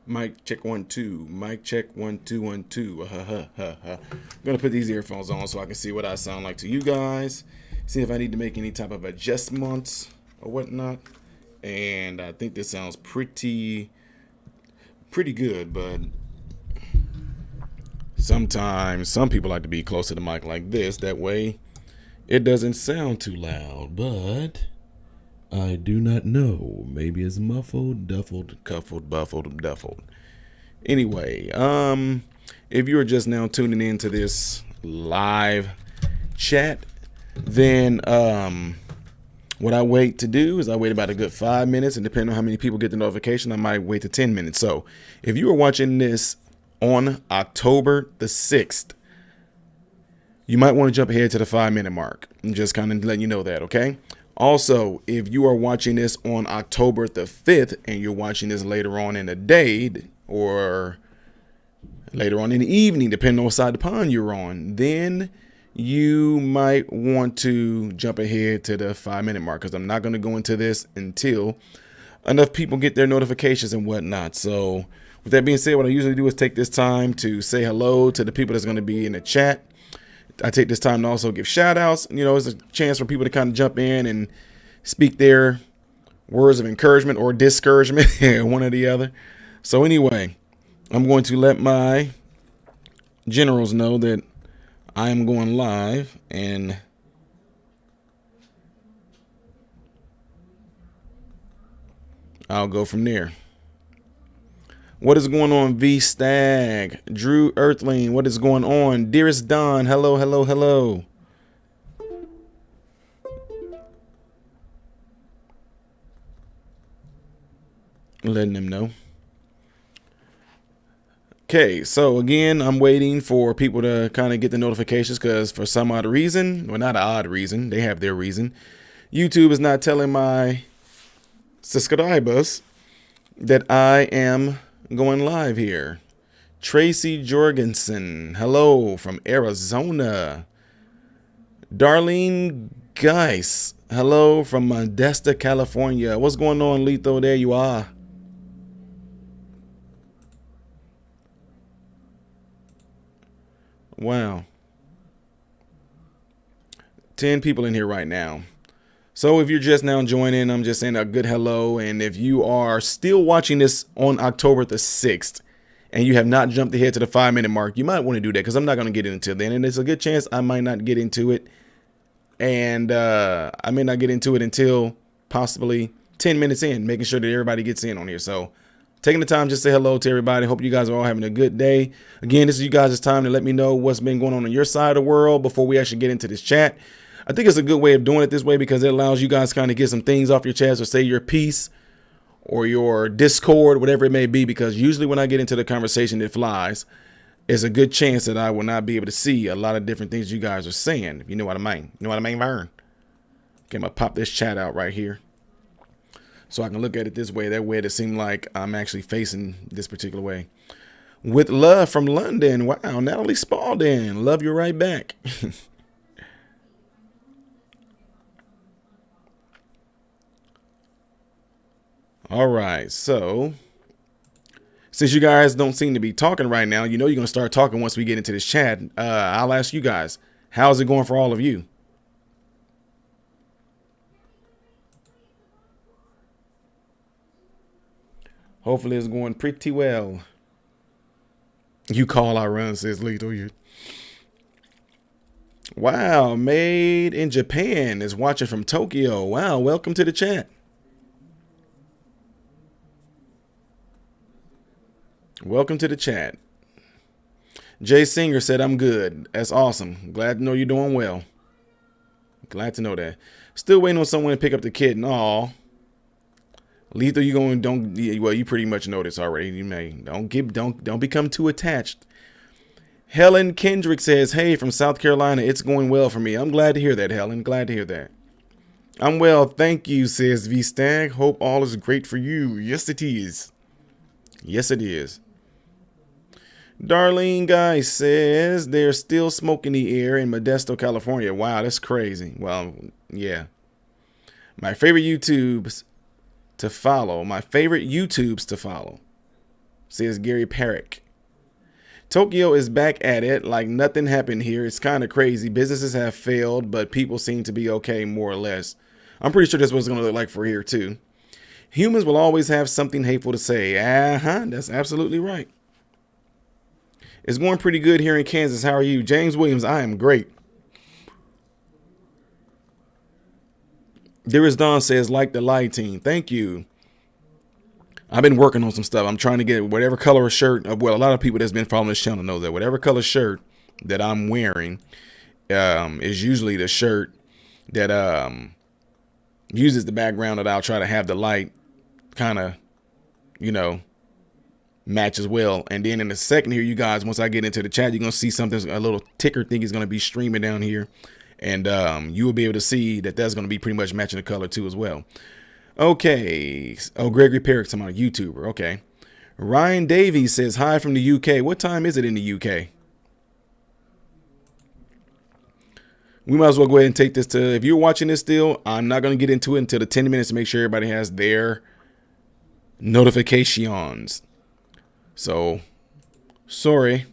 Mic check 1 2. Mic check 1 2 1 2. I'm gonna put these earphones on so I can see what I sound like to you guys. See if I need to make any type of adjustments or whatnot. And I think this sounds pretty good, but sometimes some people like to be close to the mic like this. That way it doesn't sound too loud. But I do not know. Maybe it's muffled, duffled, cuffled, buffled, duffled. Anyway, if you are just now tuning into this live chat, then what I wait to do is I wait about a good 5 minutes, and depending on how many people get the notification, I might wait to 10 minutes. So if you are watching this on October the 6th, you might want to jump ahead to the 5 minute mark and just kind of let you know that, okay? Also, if you are watching this on October the 5th and you're watching this later on in the day or later on in the evening, depending on what side of the pond you're on, then you might want to jump ahead to the 5 minute mark, because I'm not going to go into this until enough people get their notifications and whatnot. So with that being said, what I usually do is take this time to say hello to the people that's going to be in the chat. I take this time to also give shout outs. You know, it's a chance for people to kind of jump in and speak their words of encouragement or discouragement, one or the other. So anyway, I'm going to let my generals know that I am going live, and I'll go from there. What is going on, V Stag? Drew Earthling, what is going on? Dearest Don, hello, hello, hello. Letting them know. Okay, so again, I'm waiting for people to kind of get the notifications, because for some odd reason, well, not an odd reason, they have their reason, YouTube is not telling my subscribers that I am going live here. Tracy Jorgensen, hello from Arizona. Darlene Geis, hello from Modesta, California. What's going on, Letho? There you are. Wow. 10 people in here right now. So if you're just now joining, I'm just saying a good hello. And if you are still watching this on October the 6th and you have not jumped ahead to the 5 minute mark, you might want to do that, because I'm not going to get into it then. And there's a good chance I might not get into it. And I may not get into it until possibly 10 minutes in, making sure that everybody gets in on here. So taking the time just to say hello to everybody. Hope you guys are all having a good day. Again, this is you guys' time to let me know what's been going on your side of the world before we actually get into this chat. I think it's a good way of doing it this way, because it allows you guys to kind of get some things off your chest, or say your piece or your Discord, whatever it may be, because usually when I get into the conversation that flies, there's a good chance that I will not be able to see a lot of different things you guys are saying, if you know what I mean. You know what I mean, Vern? Okay, I'm going to pop this chat out right here so I can look at it this way. That way it seems like I'm actually facing this particular way. With love from London. Wow, Natalie Spalding. Love you right back. All right, so since you guys don't seem to be talking right now, you know you're going to start talking once we get into this chat. I'll ask you guys, how's it going for all of you? Hopefully it's going pretty well. You call our run, says Lethal. Wow, made in Japan is watching from Tokyo. Wow, welcome to the chat. Welcome to the chat. Jay Singer said, I'm good. That's awesome. Glad to know you're doing well. Glad to know that. Still waiting on someone to pick up the kid. Aw. Lethal, you going, don't, well, you pretty much know this already. You may, don't become too attached. Helen Kendrick says, hey, from South Carolina, it's going well for me. I'm glad to hear that, Helen. Glad to hear that. I'm well, thank you, says V Stag. Hope all is great for you. Yes, it is. Yes, it is. Darlene Guy says they're still smoking the air in Modesto, California. Wow, that's crazy. Well, yeah. My favorite YouTubes to follow. says Gary Parrick. Tokyo is back at it like nothing happened here. It's kind of crazy. Businesses have failed, but people seem to be okay, more or less. I'm pretty sure that's what it's going to look like for here, too. Humans will always have something hateful to say. That's absolutely right. It's going pretty good here in Kansas. How are you? James Williams, I am great. Dearest Dawn says, like the lighting. Thank you. I've been working on some stuff. I'm trying to get whatever color shirt. Well, a lot of people that's been following this channel know that whatever color shirt that I'm wearing is usually the shirt that uses the background that I'll try to have the light kind of, match as well. And then in a second here, you guys, once I get into the chat, you're going to see something, a little ticker thing is going to be streaming down here. And you will be able to see that that's going to be pretty much matching the color too as well. Okay. Oh, Gregory Perrick, talking about a YouTuber. Okay. Ryan Davies says, hi from the UK. What time is it in the UK? We might as well go ahead and take this to, if you're watching this still, I'm not going to get into it until the 10 minutes to make sure everybody has their notifications. So, sorry.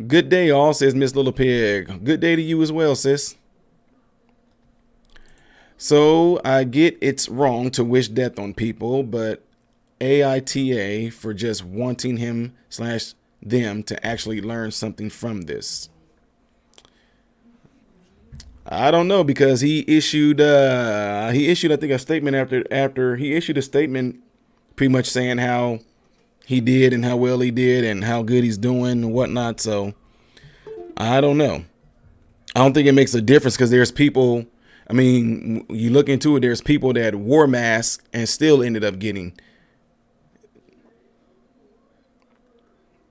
Good day, all, says Miss Little Pig. Good day to you as well, sis. So I get it's wrong to wish death on people, but AITA for just wanting him/them to actually learn something from this. I don't know, because he issued I think a statement after he issued a statement pretty much saying how he did and how well he did and how good he's doing and whatnot. So I don't know. I don't think it makes a difference, because there's people, I mean, you look into it, there's people that wore masks and still ended up getting.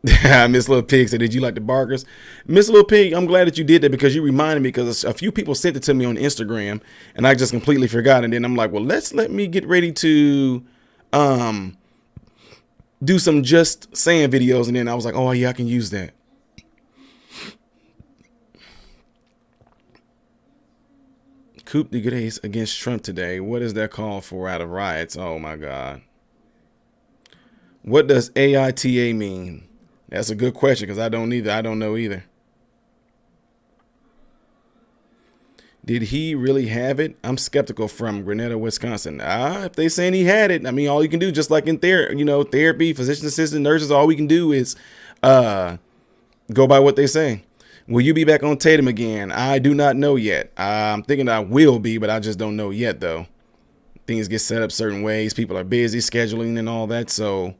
Miss Little Pig said, did you like the barkers? Miss Little Pig, I'm glad that you did that, because you reminded me, because a few people sent it to me on Instagram and I just completely forgot. And then I'm like, well, let me get ready to do some just saying videos. And then I was like, oh yeah, I can use that. Coup de grace against Trump today. What is that call for out of riots? Oh my God. What does AITA mean? That's a good question, because I don't know either. Did he really have it? I'm skeptical. From Grenada, Wisconsin. If they saying he had it, I mean, all you can do, just like in therapy, physician assistant, nurses, all we can do is go by what they say. Will you be back on Tatum again? I do not know yet. I'm thinking I will be, but I just don't know yet, though. Things get set up certain ways. People are busy scheduling and all that. So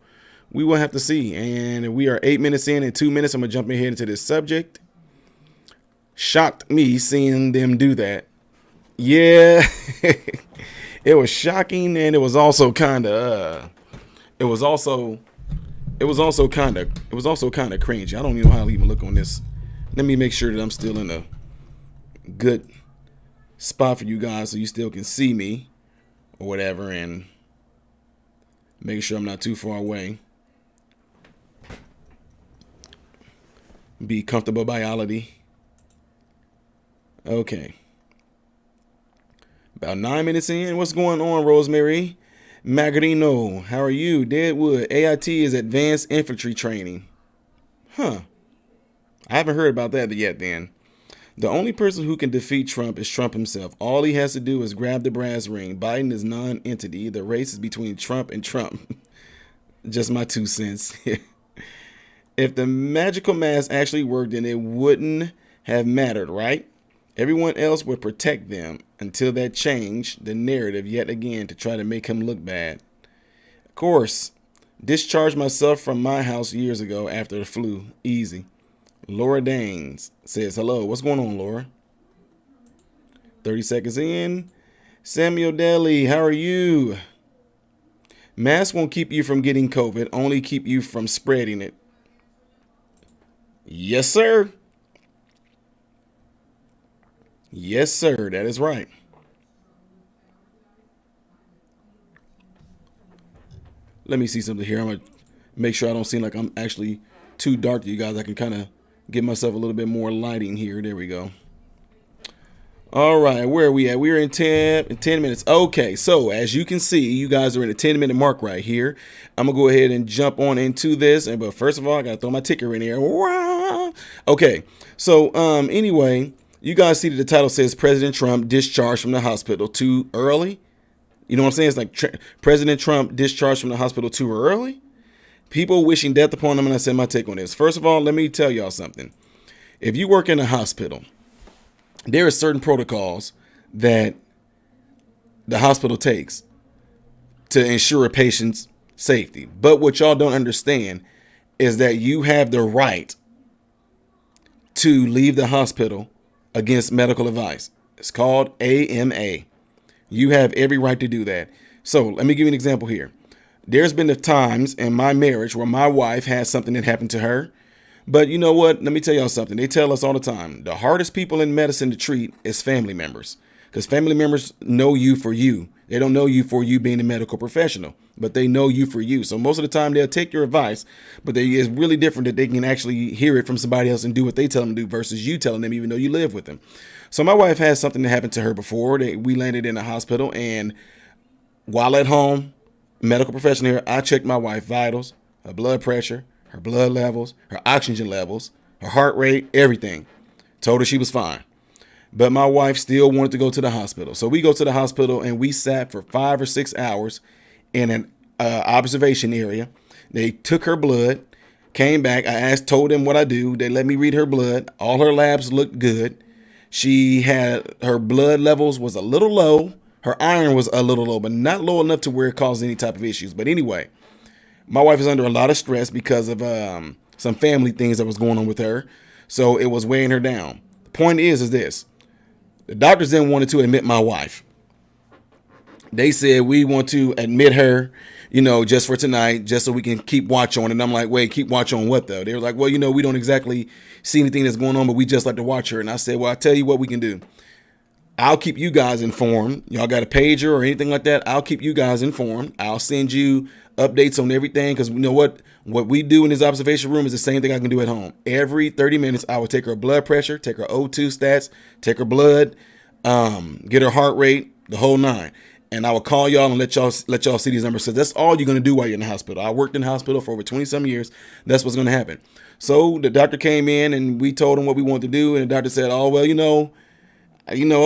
we will have to see. And we are 8 minutes in. In 2 minutes, I'm going to jump ahead into this subject. Shocked me seeing them do that. Yeah, it was shocking. And it was also kind of, it was also kind of cringy. I don't even know how to even look on this. Let me make sure that I'm still in a good spot for you guys so you still can see me or whatever, and make sure I'm not too far away. Be comfortable biology. Okay. About 9 minutes in. What's going on, Rosemary? Magarino, how are you? Deadwood, AIT is advanced infantry training. Huh. I haven't heard about that yet then. The only person who can defeat Trump is Trump himself. All he has to do is grab the brass ring. Biden is non-entity. The race is between Trump and Trump. Just my 2 cents. If the magical mask actually worked, then it wouldn't have mattered, right? Everyone else would protect them until that changed the narrative yet again to try to make him look bad. Of course, discharged myself from my house years ago after the flu. Easy. Laura Danes says, hello. What's going on, Laura? 30 seconds in. Samuel Daly, how are you? Masks won't keep you from getting COVID, only keep you from spreading it. Yes, sir. Yes, sir. That is right. Let me see something here. I'm going to make sure I don't seem like I'm actually too dark to you guys. I can kind of give myself a little bit more lighting here. There we go. All right, where are we at? We're in 10 minutes. Okay, so as you can see, you guys are in a 10-minute mark right here. I'm going to go ahead and jump on into this. But first of all, I got to throw my ticker in here. Okay, so anyway, you guys see that the title says President Trump discharged from the hospital too early. You know what I'm saying? It's like President Trump discharged from the hospital too early. People wishing death upon him, and I said my take on this. First of all, let me tell y'all something. If you work in a hospital, there are certain protocols that the hospital takes to ensure a patient's safety. But what y'all don't understand is that you have the right to leave the hospital against medical advice. It's called AMA. You have every right to do that. So let me give you an example here. There's been the times in my marriage where my wife had something that happened to her. But you know what? Let me tell y'all something. They tell us all the time, the hardest people in medicine to treat is family members, because family members know you for you. They don't know you for you being a medical professional, but they know you for you. So most of the time they'll take your advice, but it's really different that they can actually hear it from somebody else and do what they tell them to do versus you telling them, even though you live with them. So my wife had something that happened to her before. We landed in a hospital, and while at home, medical professional here, I checked my wife's vitals, her blood pressure, her blood levels, her oxygen levels, her heart rate, everything. Told her she was fine. But my wife still wanted to go to the hospital. So we go to the hospital, and we sat for 5 or 6 hours in an observation area. They took her blood, came back. I told them what I do. They let me read her blood. All her labs looked good. Her blood levels was a little low. Her iron was a little low, but not low enough to where it caused any type of issues. But anyway, my wife is under a lot of stress because of some family things that was going on with her. So it was weighing her down. The point is this. The doctors didn't want to admit my wife. They said, we want to admit her, just for tonight, just so we can keep watch on it. And I'm like, wait, keep watch on what though? They were like, well, we don't exactly see anything that's going on, but we just like to watch her. And I said, well, I'll tell you what we can do. I'll keep you guys informed. Y'all got a pager or anything like that? I'll keep you guys informed. I'll send you updates on everything, because you know what we do in this observation room is the same thing I can do at home. Every 30 minutes, I would take her blood pressure, take her O2 stats, take her blood, get her heart rate, the whole nine. And I will call y'all and let y'all see these numbers. So that's all you're going to do while you're in the hospital. I worked in the hospital for over 20 some years. That's what's going to happen. So the doctor came in, and we told him what we wanted to do. And the doctor said, oh, well,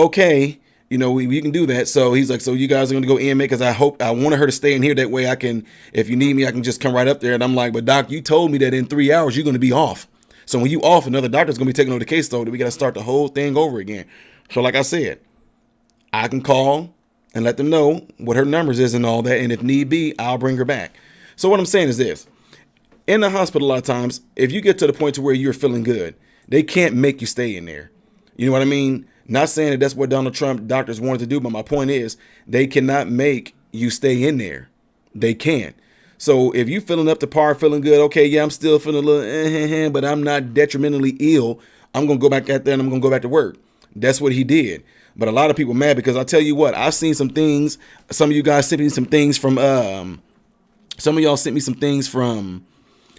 okay, we can do that. So he's like, so you guys are going to go in, because I wanted her to stay in here. That way I can, if you need me, I can just come right up there. And I'm like, but doc, you told me that in 3 hours, you're going to be off. So when you off, another doctor's going to be taking over the case, though, that we got to start the whole thing over again. So like I said, I can call and let them know what her numbers is and all that. And if need be, I'll bring her back. So what I'm saying is this. In the hospital, a lot of times, if you get to the point to where you're feeling good, they can't make you stay in there. You know what I mean? Not saying that that's what Donald Trump doctors wanted to do, but my point is they cannot make you stay in there. They can't. So if you feeling up to par, feeling good, okay, yeah, I'm still feeling a little, but I'm not detrimentally ill. I'm going to go back out there and I'm going to go back to work. That's what he did. But a lot of people mad because I tell you what, I've seen some things. Some of you guys sent me some things from, some of y'all sent me some things from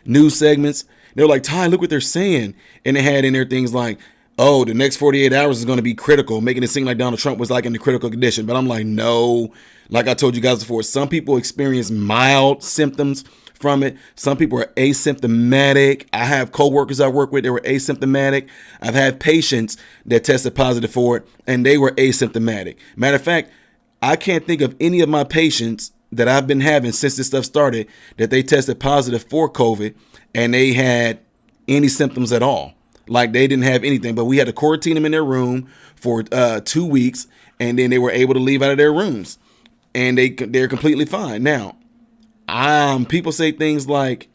news segments. They're like, Ty, look what they're saying. And they had in there things like, oh, the next 48 hours is going to be critical, making it seem like Donald Trump was like in the critical condition. But I'm like, no, like I told you guys before, some people experience mild symptoms from it. Some people are asymptomatic. I have coworkers I work with that were asymptomatic. I've had patients that tested positive for it and they were asymptomatic. Matter of fact, I can't think of any of my patients that I've been having since this stuff started that they tested positive for COVID and they had any symptoms at all. Like they didn't have anything, but we had to quarantine them in their room for 2 weeks, and then they were able to leave out of their rooms, and they're completely fine. Now, people say things like,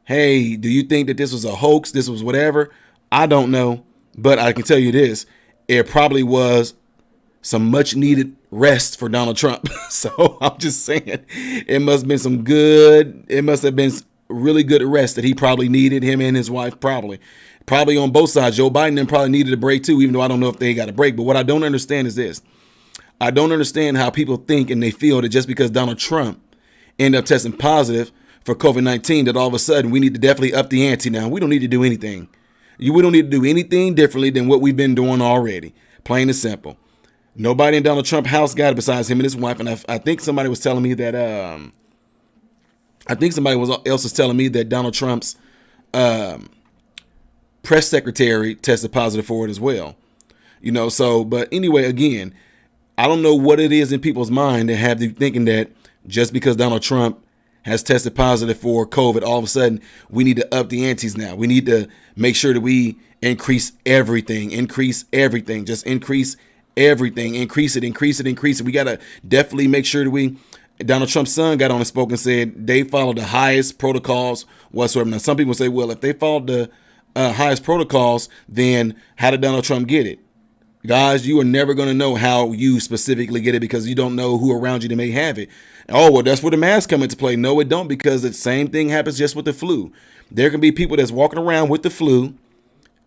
hey, do you think that this was a hoax? This was whatever. I don't know, but I can tell you this. It probably was some much needed rest for Donald Trump. So I'm just saying it must have been really good rest that he probably needed, him and his wife probably on both sides. Joe Biden then probably needed a break too, even though I don't know if they got a break. But what I don't understand is this. I don't understand how people think and they feel that just because Donald Trump ended up testing positive for COVID-19, that all of a sudden we need to definitely up the ante now. We don't need to do anything. We don't need to do anything differently than what we've been doing already. Plain and simple. Nobody in Donald Trump's house got it besides him and his wife. And I think somebody was telling me that else was telling me that Donald Trump's press secretary tested positive for it as well. But anyway, again, I don't know what it is in people's mind that have you thinking that just because Donald Trump has tested positive for COVID, all of a sudden we need to up the antes now. We need to make sure that we increase everything, just increase everything, increase it. We got to definitely make sure that Donald Trump's son got on and spoke and said they follow the highest protocols whatsoever. Now, some people say, well, if they followed the highest protocols, then how did Donald Trump get it? Guys, you are never going to know how you specifically get it because you don't know who around you that may have it. Oh, well, that's where the masks come into play. No, it don't, because the same thing happens just with the flu. There can be people that's walking around with the flu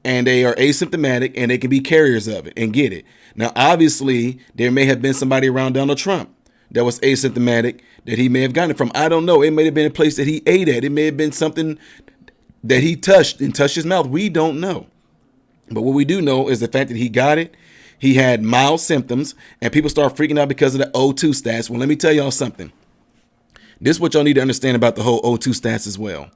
and they are asymptomatic and they can be carriers of it and get it. Now, obviously, there may have been somebody around Donald Trump that was asymptomatic that he may have gotten it from. I don't know. It may have been a place that he ate at. It may have been something that he touched his mouth. We don't know. But what we do know is the fact that he got it. He had mild symptoms, and people start freaking out because of the O2 stats. Well, let me tell y'all something. This is what y'all need to understand about the whole O2 stats as well.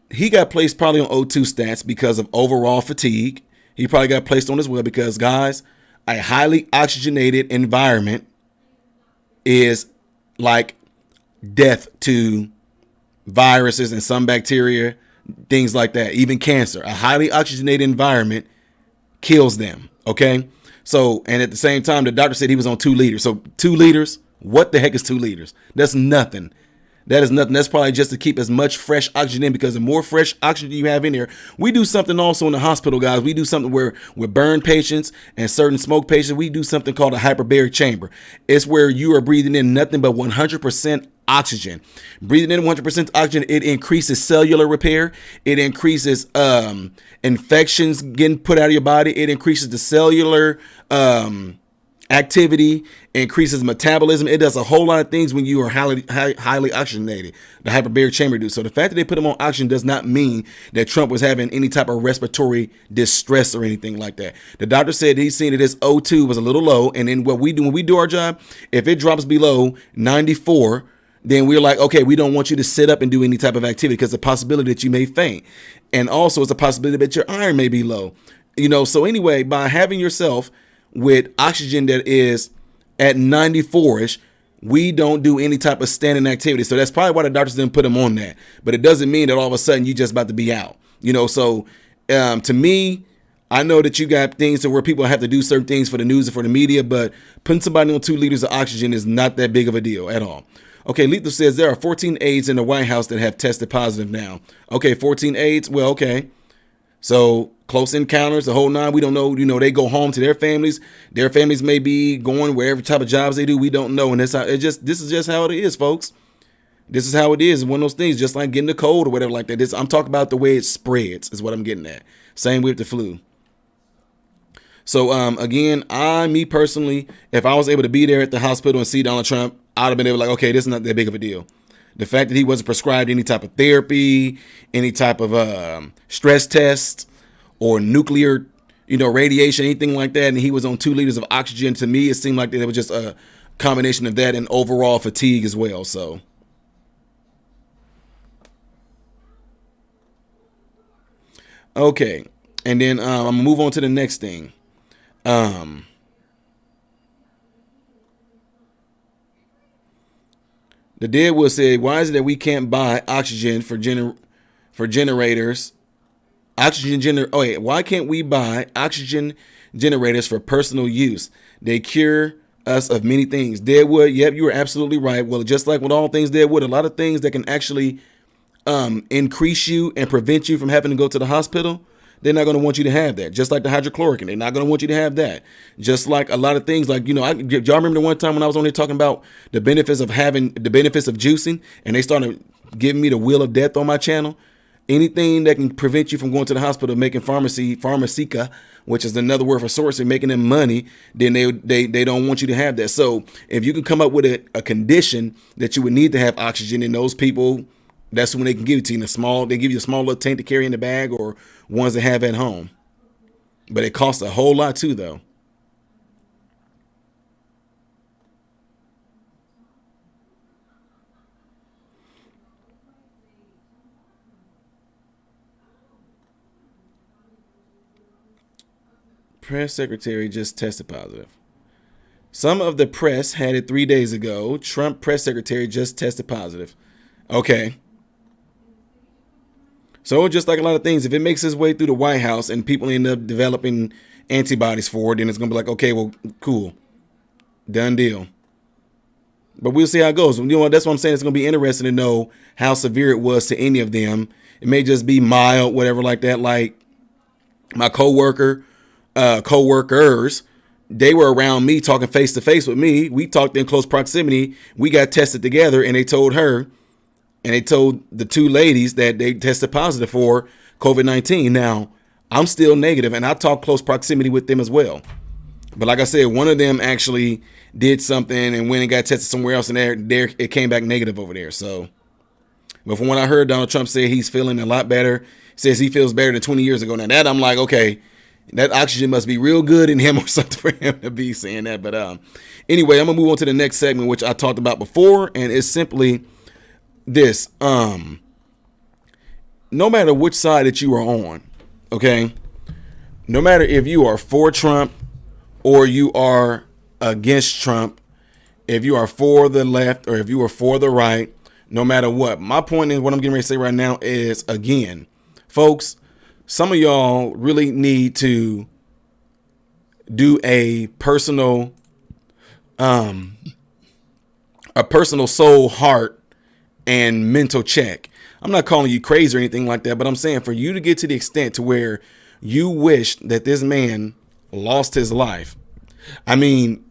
He got placed probably on O2 stats because of overall fatigue. He probably got placed on as well because, guys, a highly oxygenated environment is like death to viruses and some bacteria, things like that, even cancer. A highly oxygenated environment kills them. Okay. So, and at the same time, the doctor said he was on 2 liters. So 2 liters, what the heck is 2 liters? That's nothing. That is nothing. That's probably just to keep as much fresh oxygen in, because the more fresh oxygen you have in there. We do something also in the hospital, guys. We do something where with burn patients and certain smoke patients, we do something called a hyperbaric chamber. It's where you are breathing in nothing but 100% oxygen. Breathing in 100% oxygen, it increases cellular repair. It increases infections getting put out of your body. It increases the cellular activity, increases metabolism. It does a whole lot of things when you are highly oxygenated. The hyperbaric chamber do. So the fact that they put him on oxygen does not mean that Trump was having any type of respiratory distress or anything like that. The doctor said he's seen that his O2 was a little low, and then what we do when we do our job, if it drops below 94, then we're like, okay, we don't want you to sit up and do any type of activity because the possibility that you may faint. And also it's a possibility that your iron may be low. So anyway, by having yourself with oxygen that is at 94-ish, we don't do any type of standing activity. So that's probably why the doctors didn't put him on that. But it doesn't mean that all of a sudden you just about to be out. So to me, I know that you got things to where people have to do certain things for the news and for the media, but putting somebody on 2 liters of oxygen is not that big of a deal at all. Okay, Lethal says there are 14 aides in the White House that have tested positive now. Okay, 14 aides. Well, okay. So close encounters, the whole 9. We don't know. They go home to their families. Their families may be going wherever type of jobs they do. We don't know. And this is just how it is, folks. This is how it is. It's one of those things, just like getting the cold or whatever like that. I'm talking about the way it spreads is what I'm getting at. Same with the flu. So, again, me personally, if I was able to be there at the hospital and see Donald Trump, I'd have been able to okay, this is not that big of a deal. The fact that he wasn't prescribed any type of therapy, any type of stress test or nuclear, radiation, anything like that, and he was on 2 liters of oxygen, to me, it seemed like that it was just a combination of that and overall fatigue as well. So, okay. And then I'm going to move on to the next thing. The Deadwood said, why is it that we can't buy oxygen for generators? Why can't we buy oxygen generators for personal use? They cure us of many things. Deadwood, yep, you are absolutely right. Well, just like with all things Deadwood, a lot of things that can actually increase you and prevent you from having to go to the hospital, they're not going to want you to have that. Just like the hydrochloroquine, they're not going to want you to have that. Just like a lot of things, like, y'all remember the one time when I was on there talking about the benefits of juicing, and they started giving me the wheel of death on my channel. Anything that can prevent you from going to the hospital, making pharmaceutical, which is another word for sourcing, making them money, then they don't want you to have that. So if you can come up with a condition that you would need to have oxygen, in those people, that's when they can give it to you in a small. They give you a small little tank to carry in the bag, or ones that have at home. But it costs a whole lot too, though. Press secretary just tested positive. Some of the press had it 3 days ago. Trump press secretary just tested positive. Okay. So just like a lot of things, if it makes its way through the White House and people end up developing antibodies for it, then it's going to be like, okay, well, cool. Done deal. But we'll see how it goes. You know, that's what I'm saying. It's going to be interesting to know how severe it was to any of them. It may just be mild, whatever like that. Like my coworkers, they were around me talking face to face with me. We talked in close proximity. We got tested together, and they told her, and they told the two ladies that they tested positive for COVID-19. Now, I'm still negative, and I talk close proximity with them as well. But like I said, one of them actually did something and went and got tested somewhere else, and there it came back negative over there. So, but from what I heard, Donald Trump said he's feeling a lot better. Says he feels better than 20 years ago. Now that I'm like, okay, that oxygen must be real good in him or something for him to be saying that. But anyway, I'm gonna move on to the next segment, which I talked about before, and it's simply this. No matter which side that you are on, okay, no matter if you are for Trump or you are against Trump, if you are for the left or if you are for the right, no matter what. My point is, what I'm getting ready to say right now is, again, folks, some of y'all really need to do a personal soul, heart, and mental check. I'm not calling you crazy or anything like that, but I'm saying for you to get to the extent to where you wish that this man lost his life. I mean,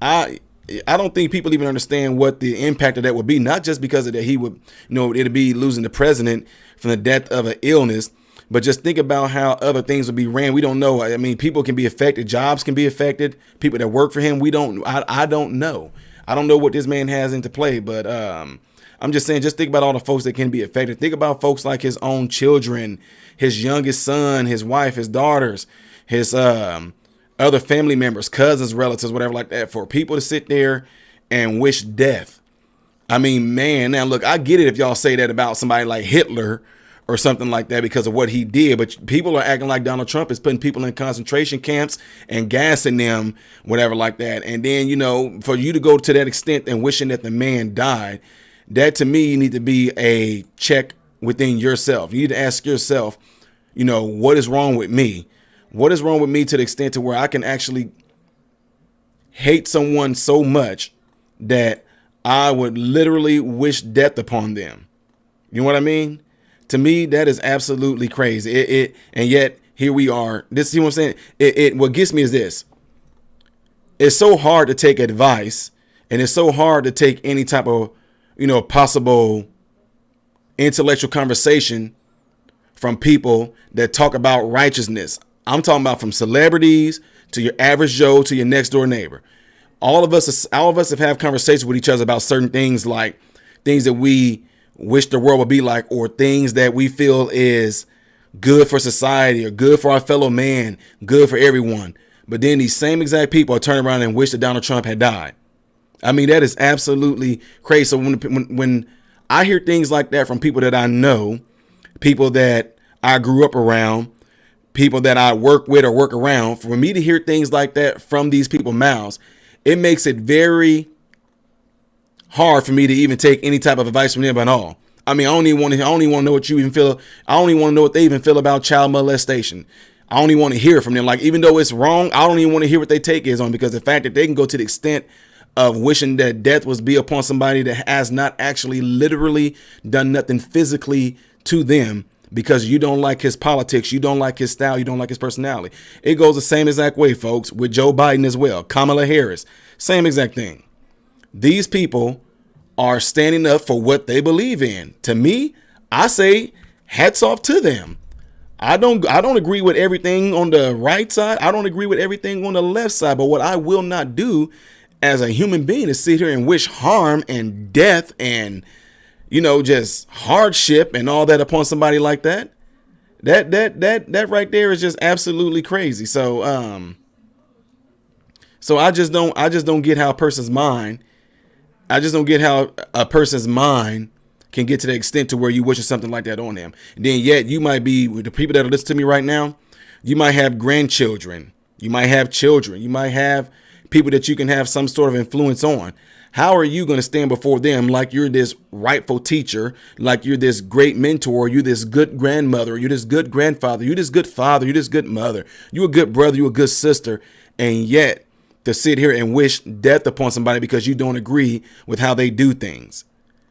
I don't think people even understand what the impact of that would be. Not just because of that he would, it'd be losing the president from the death of an illness, but just think about how other things would be ran. We don't know. I mean, people can be affected. Jobs can be affected. People that work for him, I don't know. I don't know what this man has into play, but I'm just saying, just think about all the folks that can be affected. Think about folks like his own children, his youngest son, his wife, his daughters, his other family members, cousins, relatives, whatever like that, for people to sit there and wish death. I mean, man, now look, I get it if y'all say that about somebody like Hitler or something like that because of what he did. But people are acting like Donald Trump is putting people in concentration camps and gassing them, whatever like that. And then, for you to go to that extent and wishing that the man died, that to me need to be a check within yourself. You need to ask yourself, what is wrong with me? What is wrong with me to the extent to where I can actually hate someone so much that I would literally wish death upon them? You know what I mean? To me, that is absolutely crazy. And yet here we are. This, you know what I'm saying? What gets me is this. It's so hard to take advice, and it's so hard to take any type of, possible intellectual conversation from people that talk about righteousness. I'm talking about from celebrities to your average Joe to your next door neighbor. All of us have had conversations with each other about certain things, like things that we wish the world would be like, or things that we feel is good for society or good for our fellow man, good for everyone. But then these same exact people are turning around and wish that Donald Trump had died. I mean, that is absolutely crazy. So when I hear things like that from people that I know, people that I grew up around, people that I work with or work around, for me to hear things like that from these people's mouths, it makes it very hard for me to even take any type of advice from them at all. I mean, I don't even want to know what you even feel. I don't even want to know what they even feel about child molestation. I don't even want to hear from them. Like, even though it's wrong, I don't even want to hear what their take is on, because the fact that they can go to the extent of wishing that death was be upon somebody that has not actually literally done nothing physically to them, because you don't like his politics, you don't like his style, you don't like his personality. It goes the same exact way, folks, with Joe Biden as well. Kamala Harris, same exact thing. These people are standing up for what they believe in. To me, I say hats off to them. I don't agree with everything on the right side. I don't agree with everything on the left side. But what I will not do as a human being is sit here and wish harm and death and, just hardship and all that upon somebody like that. That right there is just absolutely crazy. So I just don't get how a person's mind. I just don't get how a person's mind can get to the extent to where you wishing something like that on them. And then yet you might be, with the people that are listening to me right now, you might have grandchildren. You might have children. You might have people that you can have some sort of influence on. How are you going to stand before them like you're this rightful teacher, like you're this great mentor, you're this good grandmother, you're this good grandfather, you're this good father, you're this good mother, you're a good brother, you're a good sister, and yet to sit here and wish death upon somebody because you don't agree with how they do things?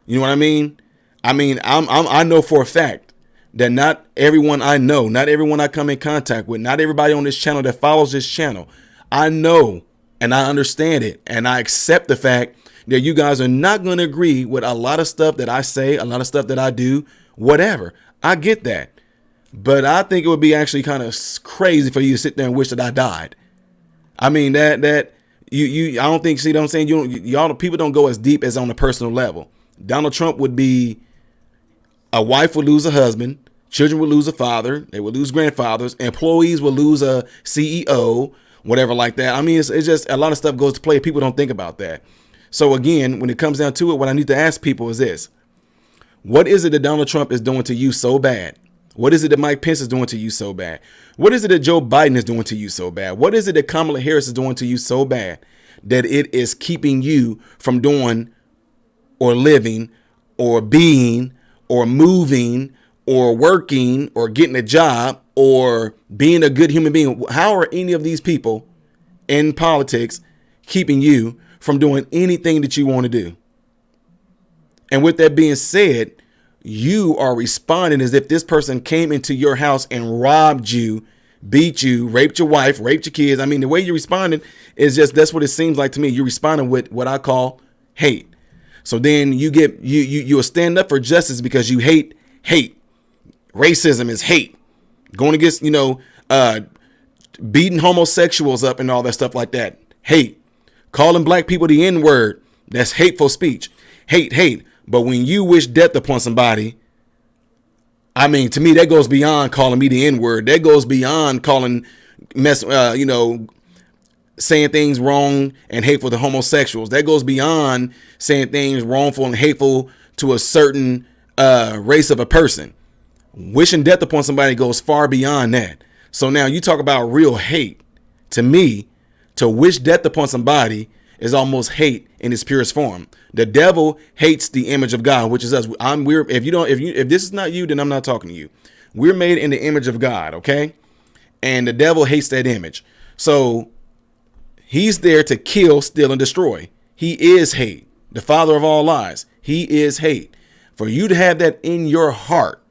You know what I mean? I know for a fact that not everyone I know, not everyone I come in contact with, not everybody on this channel that follows this channel, I know and I understand it, and I accept the fact that you guys are not going to agree with a lot of stuff that I say, a lot of stuff that I do, whatever. I get that. But I think it would be actually kind of crazy for you to sit there and wish that I died. I mean, I don't think, see what I'm saying? Y'all, people don't go as deep as on a personal level. Donald Trump would be, a wife would lose a husband, children would lose a father, they would lose grandfathers, employees would lose a CEO, whatever like that. I mean, it's just a lot of stuff goes to play. People don't think about that. So again, when it comes down to it, what I need to ask people is this: what is it that Donald Trump is doing to you so bad? What is it that Mike Pence is doing to you so bad? What is it that Joe Biden is doing to you so bad? What is it that Kamala Harris is doing to you so bad that it is keeping you from doing or living or being or moving or working or getting a job or being a good human being? How are any of these people in politics keeping you from doing anything that you want to do? And with that being said, you are responding as if this person came into your house and robbed you, beat you, raped your wife, raped your kids. I mean, the way you're responding is just, that's what it seems like to me. You're responding with what I call hate. So then you'll stand up for justice because you hate. Racism is hate. Going against, beating homosexuals up and all that stuff like that. Hate. Calling black people the N-word. That's hateful speech. Hate. But when you wish death upon somebody, I mean, to me, that goes beyond calling me the N-word. That goes beyond saying things wrong and hateful to homosexuals. That goes beyond saying things wrongful and hateful to a certain race of a person. Wishing death upon somebody goes far beyond that. So now you talk about real hate. To me, to wish death upon somebody is almost hate in its purest form. The devil hates the image of God, which is us. If this is not you, then I'm not talking to you. We're made in the image of God, okay? And the devil hates that image. So he's there to kill, steal, and destroy. He is hate. The father of all lies. He is hate. For you to have that in your heart,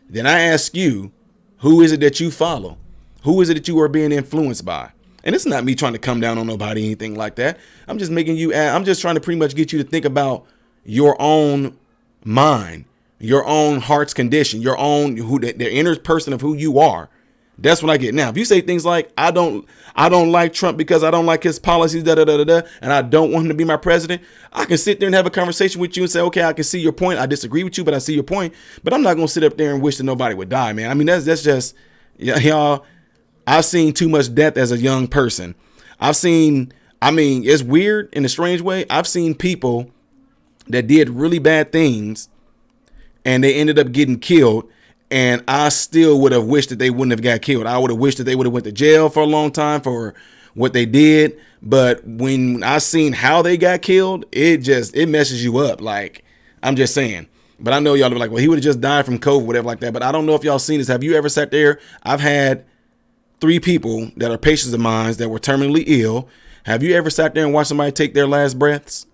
then I ask you, who is it that you follow? Who is it that you are being influenced by? And it's not me trying to come down on nobody, anything like that. I'm just I'm just trying to pretty much get you to think about your own mind, your own heart's condition, your own, the inner person of who you are. That's what I get. Now, if you say things like, I don't like Trump because I don't like his policies, and I don't want him to be my president, I can sit there and have a conversation with you and say, okay, I can see your point. I disagree with you, but I see your point. But I'm not going to sit up there and wish that nobody would die, man. I mean, that's just, y'all, I've seen too much death as a young person. It's weird in a strange way. I've seen people that did really bad things and they ended up getting killed. And I still would have wished that they wouldn't have got killed. I would have wished that they would have went to jail for a long time for what they did. But when I seen how they got killed, it messes you up. Like, I'm just saying. But I know y'all be like, well, he would have just died from COVID, whatever like that. But I don't know if y'all seen this. Have you ever sat there? I've had 3 people that are patients of mine that were terminally ill. Have you ever sat there and watched somebody take their last breaths?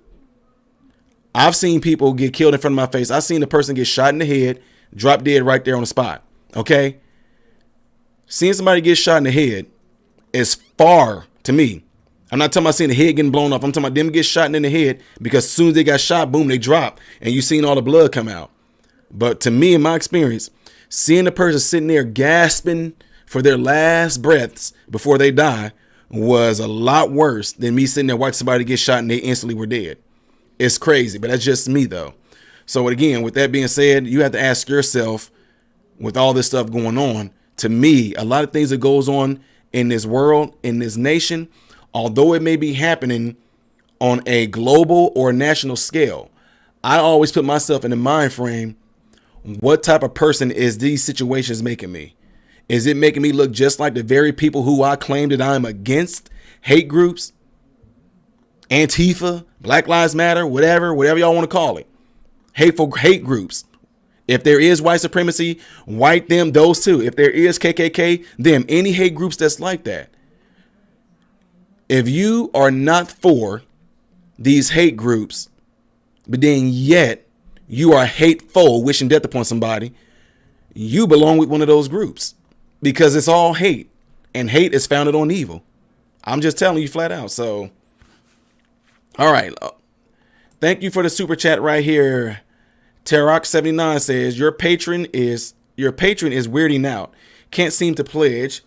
I've seen people get killed in front of my face. I've seen a person get shot in the head, drop dead right there on the spot. Okay. Seeing somebody get shot in the head is far, to me. I'm not talking about seeing the head getting blown off. I'm talking about them get shot in the head because as soon as they got shot, boom, they drop and you seen all the blood come out. But to me, in my experience, seeing the person sitting there gasping for their last breaths before they die was a lot worse than me sitting there watching somebody get shot and they instantly were dead. It's crazy, but that's just me though. So again, with that being said, you have to ask yourself, with all this stuff going on. To me, a lot of things that goes on in this world, in this nation, although it may be happening on a global or national scale, I always put myself in the mind frame, what type of person is these situations making me? Is it making me look just like the very people who I claim that I'm against? Hate groups, Antifa, Black Lives Matter, whatever y'all want to call it. Hate groups. If there is white supremacy, white them, those too. If there is KKK, them, any hate groups that's like that. If you are not for these hate groups, but then yet you are hateful, wishing death upon somebody, you belong with one of those groups, because it's all hate, and hate is founded on evil. I'm just telling you flat out. So, all right. Thank you for the super chat right here. Tarok79 says, your patron is weirding out. Can't seem to pledge.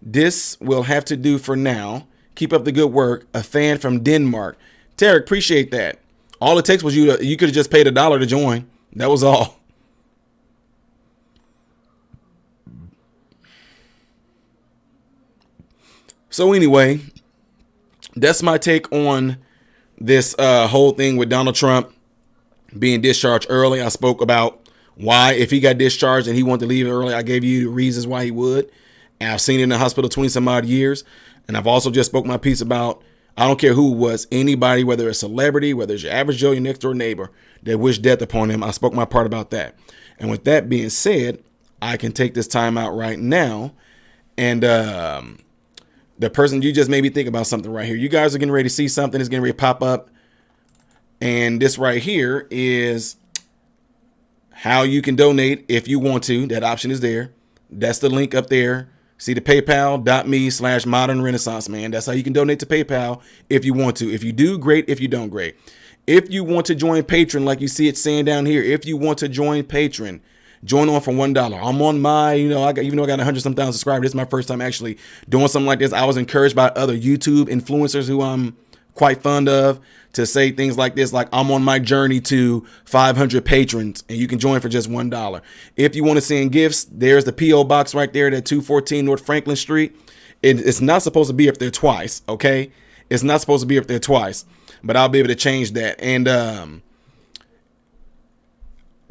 This will have to do for now. Keep up the good work. A fan from Denmark. Tarek, appreciate that. All it takes was you could have just paid $1 to join. That was all. So anyway, that's my take on this whole thing with Donald Trump being discharged early. I spoke about why, if he got discharged and he wanted to leave early, I gave you the reasons why he would. And I've seen it in the hospital 20 some odd years. And I've also just spoke my piece about, I don't care who it was, anybody, whether it's a celebrity, whether it's your average Joe, your next door neighbor, that wished death upon him. I spoke my part about that. And with that being said, I can take this time out right now. And the person, you just made me think about something right here. You guys are getting ready to see something that's getting ready to pop up. And this right here is how you can donate if you want to. That option is there. That's the link up there. See the paypal.me/modern renaissance man. That's how you can donate to PayPal if you want to. If you do, great. If you don't, great. If you want to join Patreon, like you see it saying down here, if you want to join Patreon, join on for $1. I'm on my, even though I got 100-some thousand subscribers, this is my first time actually doing something like this. I was encouraged by other YouTube influencers who I'm quite fond of to say things like this, like I'm on my journey to 500 patrons and you can join for just $1. If you want to send gifts, there's the P.O Box right there at 214 North Franklin Street. It's not supposed to be up there twice, okay? It's not supposed to be up there twice, but I'll be able to change that. And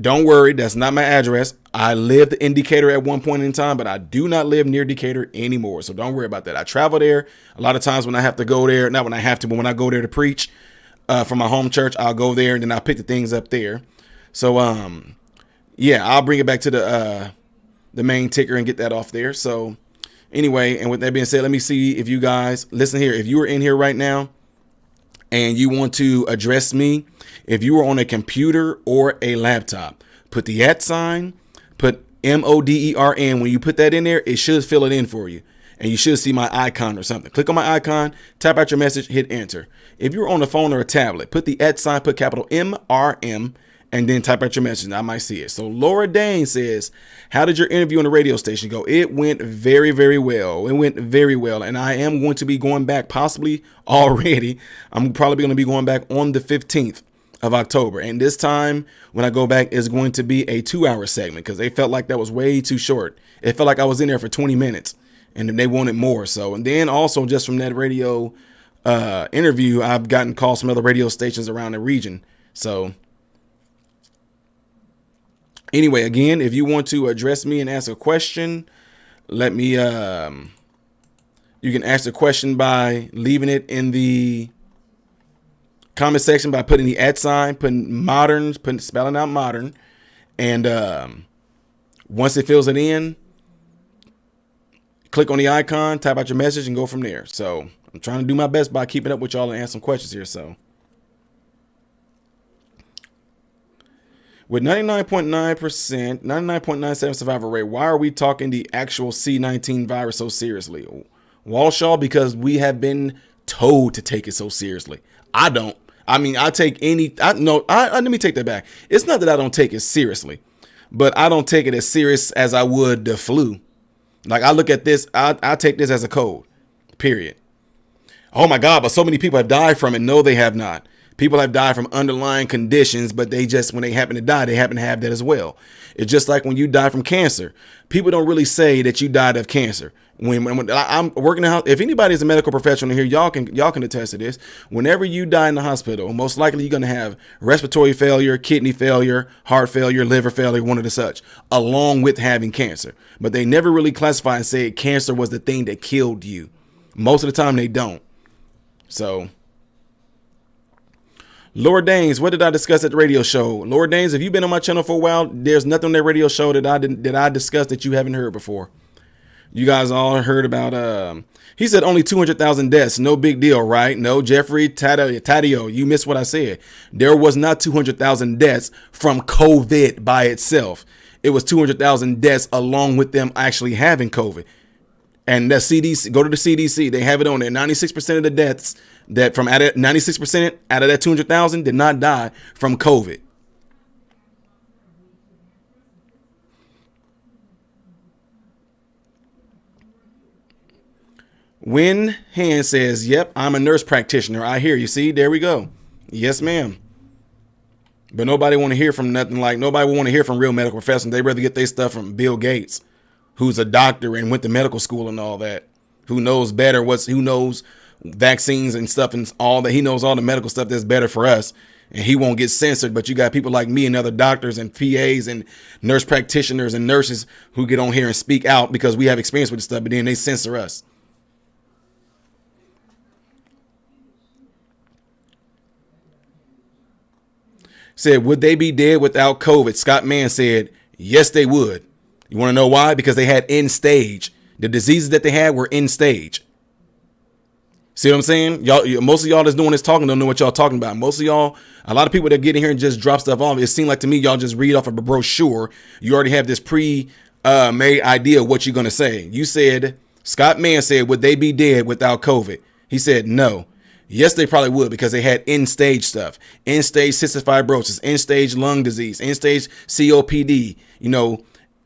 don't worry, that's not my address. I lived in Decatur at one point in time, but I do not live near Decatur anymore. So don't worry about that. I travel there a lot of times when I have to go there. Not when I have to, but when I go there to preach for my home church, I'll go there and then I'll pick the things up there. So, yeah, I'll bring it back to the main ticker and get that off there. So anyway, and with that being said, let me see if you guys listen here. If you are in here right now and you want to address me, if you are on a computer or a laptop, put the @, put MODERN. When you put that in there, it should fill it in for you. And you should see my icon or something. Click on my icon, type out your message, hit enter. If you're on a phone or a tablet, put the @, put capital MRM, and then type out your message. And I might see it. So Laura Dane says, how did your interview on the radio station go? It went very, very well. It went very well. And I am going to be going back possibly already. I'm probably going to be going back on the 15th of October. And this time when I go back is going to be a 2-hour segment because they felt like that was way too short. It felt like I was in there for 20 minutes and they wanted more. So, and then also just from that radio interview, I've gotten calls from other radio stations around the region. So anyway, again, if you want to address me and ask a question, let me, you can ask the question by leaving it in the comment section by putting the @, putting spelling out modern. And once it fills it in, click on the icon, type out your message and go from there. So I'm trying to do my best by keeping up with y'all and answer some questions here. So with 99.9%, 99.97 survival rate, why are we talking the actual C19 virus so seriously? Walshaw, because we have been told to take it so seriously. I don't. I mean, let me take that back. It's not that I don't take it seriously, but I don't take it as serious as I would the flu. Like I look at this, I take this as a cold, period. Oh my God, but so many people have died from it. No, they have not. People have died from underlying conditions, but they just, when they happen to die, they happen to have that as well. It's just like when you die from cancer. People don't really say that you died of cancer. When I'm working out, if anybody is a medical professional here, y'all can attest to this. Whenever you die in the hospital, most likely you're going to have respiratory failure, kidney failure, heart failure, liver failure, one of the such, along with having cancer. But they never really classify and say cancer was the thing that killed you. Most of the time they don't. So, Lord Danes, what did I discuss at the radio show? Lord Danes, if you've been on my channel for a while, there's nothing on that radio show that I discussed that you haven't heard before. You guys all heard about, he said only 200,000 deaths. No big deal, right? No, Jeffrey Taddeo, you missed what I said. There was not 200,000 deaths from COVID by itself. It was 200,000 deaths along with them actually having COVID. And the CDC, go to the CDC, they have it on there. 96% of the deaths that from 96% out of that 200,000 did not die from COVID. Win Hand says, yep, I'm a nurse practitioner. I hear you. See, there we go. Yes, ma'am. But nobody want to hear from nothing like, nobody want to hear from real medical professionals. They rather get their stuff from Bill Gates, who's a doctor and went to medical school and all that, who knows better who knows vaccines and stuff and all that. He knows all the medical stuff that's better for us, and he won't get censored. But you got people like me and other doctors and PAs and nurse practitioners and nurses who get on here and speak out because we have experience with the stuff, but then they censor us. Said, would they be dead without COVID? Scott Mann said, yes, they would. You want to know why? Because they had end stage. The diseases that they had were end stage. See what I'm saying? Y'all, most of y'all that's doing this talking don't know what y'all talking about. Most of y'all, a lot of people that get in here and just drop stuff off. It seems like to me, y'all just read off of a brochure. You already have this made idea of what you're going to say. You said, Scott Mann said, would they be dead without COVID? He said, no. Yes, they probably would, because they had end stage stuff, end stage cystic fibrosis, end stage lung disease, end stage COPD,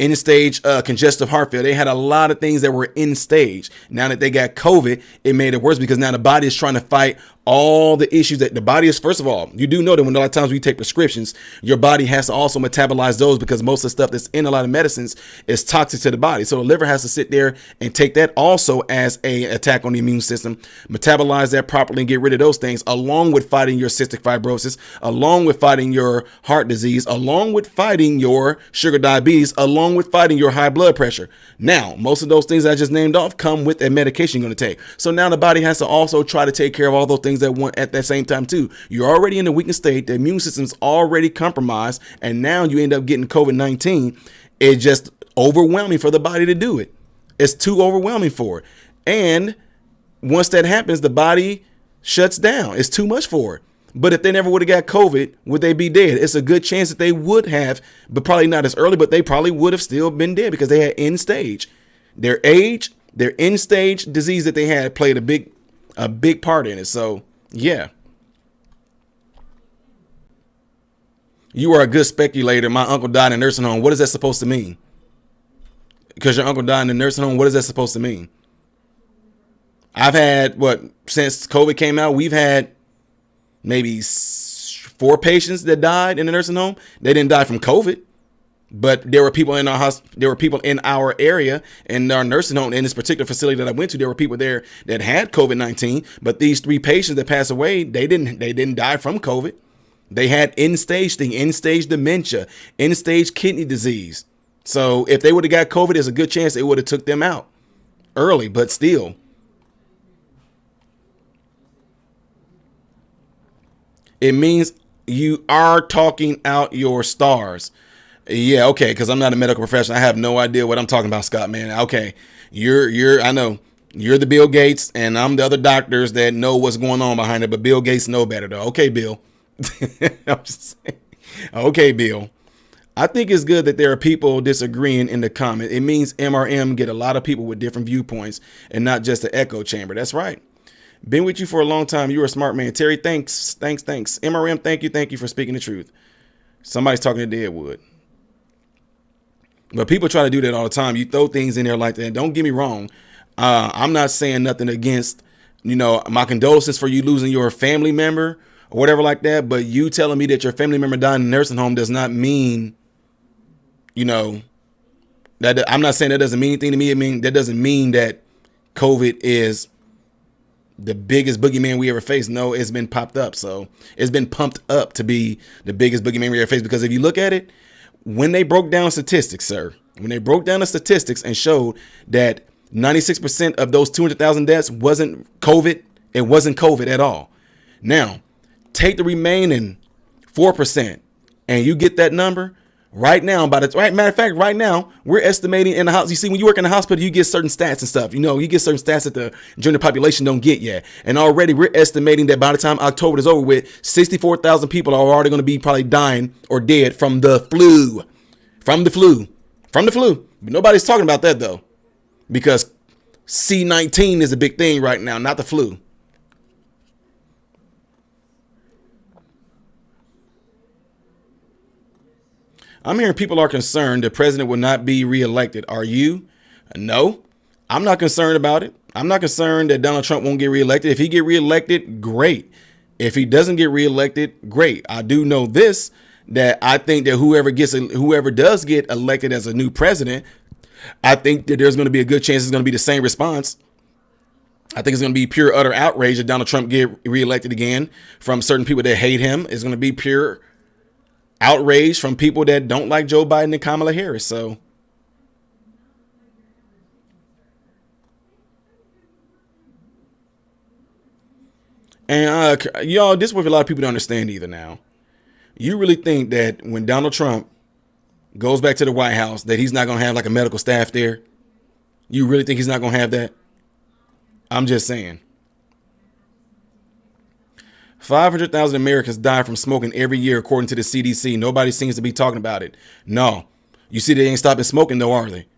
end stage congestive heart failure. They had a lot of things that were end stage. Now that they got COVID, it made it worse because now the body is trying to fight all the issues that the body is. First of all, you do know that when a lot of times we take prescriptions, your body has to also metabolize those because most of the stuff that's in a lot of medicines is toxic to the body. So the liver has to sit there and take that also as a attack on the immune system, metabolize that properly and get rid of those things, along with fighting your cystic fibrosis, along with fighting your heart disease, along with fighting your sugar diabetes, along with fighting your high blood pressure. Now, most of those things I just named off come with a medication you're going to take. So now the body has to also try to take care of all those things at that same time too. You're already in a weakened state. The immune system's already compromised, and now you end up getting COVID-19. It's just overwhelming for the body to do it. It's too overwhelming for it. And once that happens, the body shuts down. It's too much for it. But if they never would have got COVID, would they be dead? It's a good chance that they would have, but probably not as early, but they probably would have still been dead because they had end stage. Their age, their end stage disease that they had played a big part in it. So yeah. You are a good speculator. My uncle died in a nursing home. What is that supposed to mean? Because your uncle died in a nursing home, what is that supposed to mean? I've had, since COVID came out, we've had maybe 4 patients that died in the nursing home. They didn't die from COVID, but there were people in our there were people in our area, in our nursing home, in this particular facility that I went to. There were people there that had COVID-19, but these 3 patients that passed away, they didn't die from COVID. They had end stage dementia, end stage kidney disease. So if they would have got COVID, there's a good chance it would have took them out early, but still. It means you are talking out your stars. Yeah, okay, because I'm not a medical professional. I have no idea what I'm talking about, Scott, man. Okay, I know you're the Bill Gates, and I'm the other doctors that know what's going on behind it, but Bill Gates know better, though. Okay, Bill. I'm just saying. Okay, Bill. I think it's good that there are people disagreeing in the comment. It means MRM get a lot of people with different viewpoints and not just an echo chamber. That's right. Been with you for a long time. You're a smart man. Terry, thanks. MRM, thank you for speaking the truth. Somebody's talking to Deadwood. But people try to do that all the time. You throw things in there like that. Don't get me wrong. I'm not saying nothing against, my condolences for you losing your family member or whatever like that. But you telling me that your family member died in a nursing home does not mean, that I'm not saying that doesn't mean anything to me. I mean, that doesn't mean that COVID is the biggest boogeyman we ever faced. No, it's been popped up. So it's been pumped up to be the biggest boogeyman we ever faced. Because if you look at it, when they broke down statistics, when they broke down the statistics and showed that 96% of those 200,000 deaths wasn't COVID, it wasn't COVID at all. Now, take the remaining 4% and you get that number. Right now, matter of fact, right now, we're estimating in the house. You see, when you work in the hospital, you get certain stats and stuff. You get certain stats that the general population don't get yet. And already we're estimating that by the time October is over with, 64,000 people are already going to be probably dying or dead from the flu. From the flu. But nobody's talking about that, though, because C-19 is a big thing right now, not the flu. I'm hearing people are concerned the president will not be reelected. Are you? No, I'm not concerned about it. I'm not concerned that Donald Trump won't get reelected. If he get reelected, great. If he doesn't get reelected, great. I do know this, that I think that whoever does get elected as a new president, I think that there's going to be a good chance it's going to be the same response. I think it's going to be pure utter outrage that Donald Trump get reelected again from certain people that hate him. It's going to be pure outrage from people that don't like Joe Biden and Kamala Harris. So and y'all, this is what a lot of people don't understand either. Now, you really think that when Donald Trump goes back to the White House that he's not going to have like a medical staff there? You really think he's not going to have that? I'm just saying. 500,000 Americans die from smoking every year, according to the CDC. Nobody seems to be talking about it. No, you see, they ain't stopping smoking, though, are they?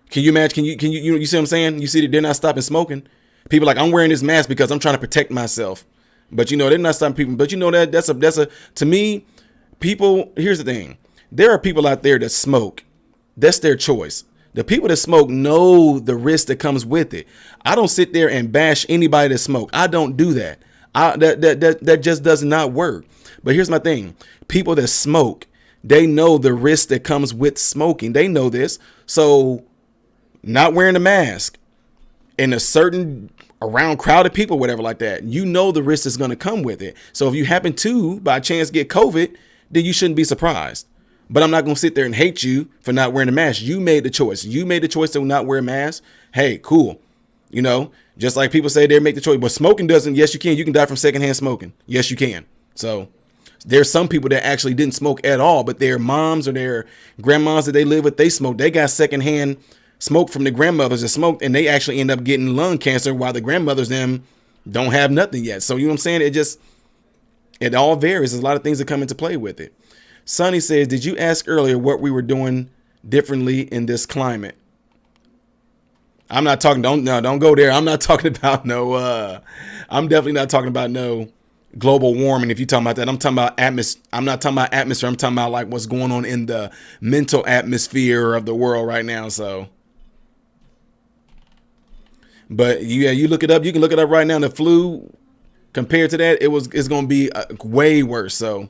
Can you imagine? You see what I'm saying? You see that they're not stopping smoking. People like, I'm wearing this mask because I'm trying to protect myself. But they're not stopping people. But that's a to me, people. Here's the thing: there are people out there that smoke. That's their choice. The people that smoke know the risk that comes with it. I don't sit there and bash anybody that smoke. I don't do that. That just does not work. But here's my thing. People that smoke, they know the risk that comes with smoking. They know this. So not wearing a mask in a certain around crowded people, whatever like that, you know the risk is going to come with it. So if you happen to by chance get COVID, then you shouldn't be surprised. But I'm not going to sit there and hate you for not wearing a mask. You made the choice. You made the choice to not wear a mask. Hey, cool. Just like people say they make the choice, but smoking doesn't. Yes, you can. You can die from secondhand smoking. Yes, you can. So there's some people that actually didn't smoke at all, but their moms or their grandmas that they live with, they smoked. They got secondhand smoke from the grandmothers that smoked, and they actually end up getting lung cancer while the grandmothers them don't have nothing yet. So you know what I'm saying? It all varies. There's a lot of things that come into play with it. Sonny says, did you ask earlier what we were doing differently in this climate? I'm not talking. Don't go there. I'm not talking about I'm definitely not talking about no global warming. If you're talking about that, I'm talking about atmosphere. I'm not talking about atmosphere. I'm talking about like what's going on in the mental atmosphere of the world right now. So, but yeah, you look it up. You can look it up right now. The flu, compared to that, it's going to be way worse. So.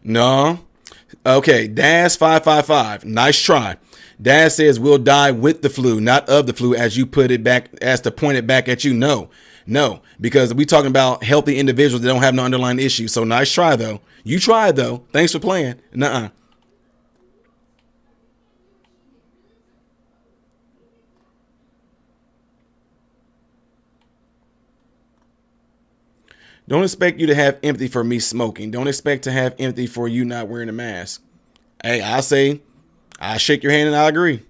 No. Okay. Dash 555. Nice try. Dad says we'll die with the flu, not of the flu, as you put it back, as to point it back at you. No, because we talking about healthy individuals that don't have no underlying issues. So nice try though. You tried though. Thanks for playing. Nuh-uh. Don't expect you to have empathy for me smoking. Don't expect to have empathy for you not wearing a mask. Hey, I shake your hand and I agree.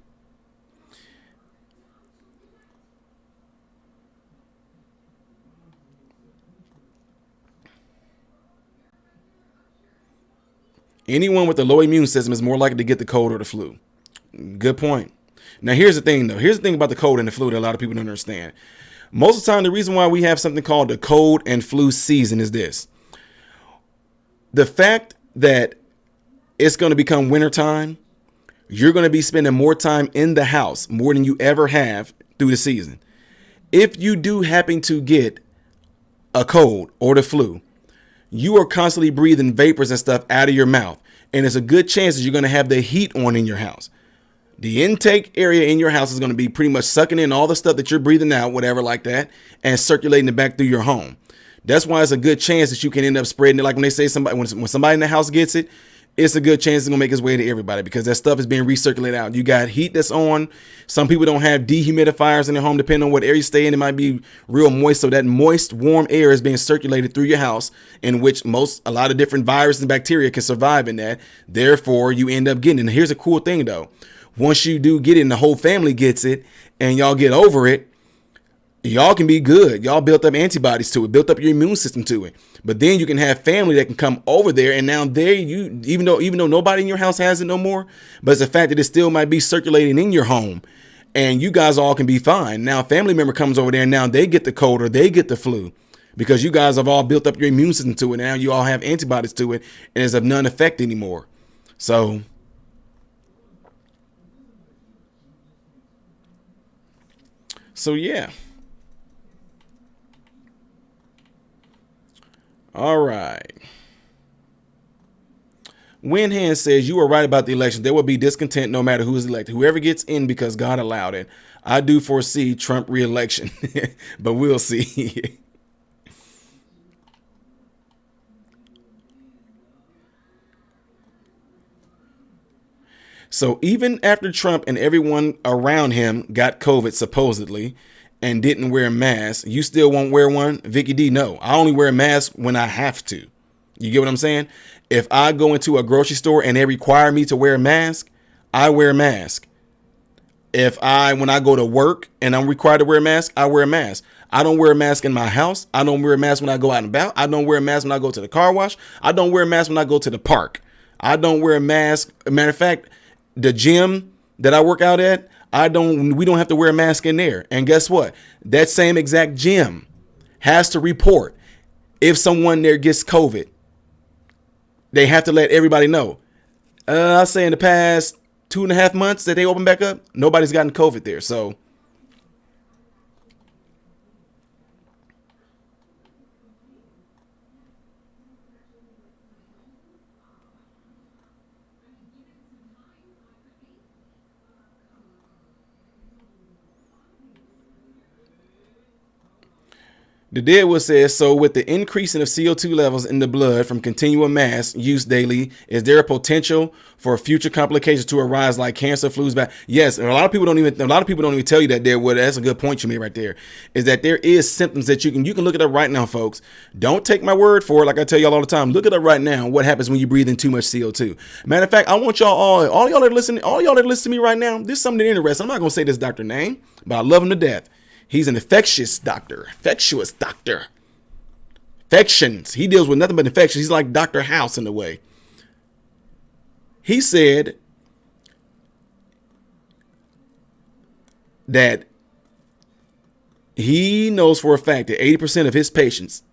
Anyone with a low immune system is more likely to get the cold or the flu. Good point. Now, here's the thing, though. Here's the thing about the cold and the flu that a lot of people don't understand. Most of the time, the reason why we have something called the cold and flu season is this. The fact that it's going to become wintertime You're going to be spending more time in the house, more than you ever have through the season. If you do happen to get a cold or the flu, you are constantly breathing vapors and stuff out of your mouth. And it's a good chance that you're going to have the heat on in your house. The intake area in your house is going to be pretty much sucking in all the stuff that you're breathing out, whatever like that, and circulating it back through your home. That's why it's a good chance that you can end up spreading it. Like when they say when somebody in the house gets it, it's a good chance it's going to make its way to everybody because that stuff is being recirculated out. You got heat that's on. Some people don't have dehumidifiers in their home, depending on what area you stay in. It might be real moist. So that moist, warm air is being circulated through your house, in which a lot of different viruses and bacteria can survive in that. Therefore, you end up getting it. And here's a cool thing, though. Once you do get it and the whole family gets it and y'all get over it, y'all can be good. Y'all built up antibodies to it, built up your immune system to it. But then you can have family that can come over there, and now even though nobody in your house has it no more, but it's the fact that it still might be circulating in your home, and you guys all can be fine. Now a family member comes over there, and now they get the cold or they get the flu because you guys have all built up your immune system to it. Now you all have antibodies to it, and it's of none effect anymore. So yeah. All right. Winhand says, you were right about the election. There will be discontent no matter who is elected. Whoever gets in because God allowed it. I do foresee Trump re-election, but we'll see. So even after Trump and everyone around him got COVID supposedly and didn't wear a mask, you still won't wear one? Vicky D, no. I only wear a mask when I have to. You get what I'm saying? If I go into a grocery store and they require me to wear a mask, I wear a mask. When I go to work and I'm required to wear a mask, I wear a mask. I don't wear a mask in my house. I don't wear a mask when I go out and about. I don't wear a mask when I go to the car wash. I don't wear a mask when I go to the park. I don't wear a mask. Matter of fact, the gym that I work out at, we don't have to wear a mask in there. And guess what? That same exact gym has to report if someone there gets COVID. They have to let everybody know. I'll say in the past 2.5 months that they open back up, nobody's gotten COVID there. So the Deadwood says, so with the increasing of CO2 levels in the blood from continual mask use daily, is there a potential for future complications to arise like cancer, flus, back? Yes, and a lot of people don't even tell you that. Deadwood, that's a good point you made right there. Is that there is symptoms that you can look it up right now, folks. Don't take my word for it. Like I tell y'all all the time, look it up right now. What happens when you breathe in too much CO2? Matter of fact, I want all y'all that listen to me right now. This is something interesting. I'm not gonna say this doctor name, but I love him to death. He's an infectious doctor. Infections. He deals with nothing but infections. He's like Dr. House in a way. He said that he knows for a fact that 80% of his patients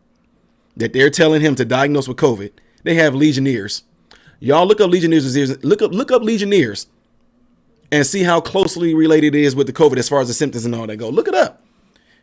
that they're telling him to diagnose with COVID, they have Legionnaires. Y'all look up Legionnaires disease. Look up Legionnaires and see how closely related it is with the COVID as far as the symptoms and all that go. Look it up.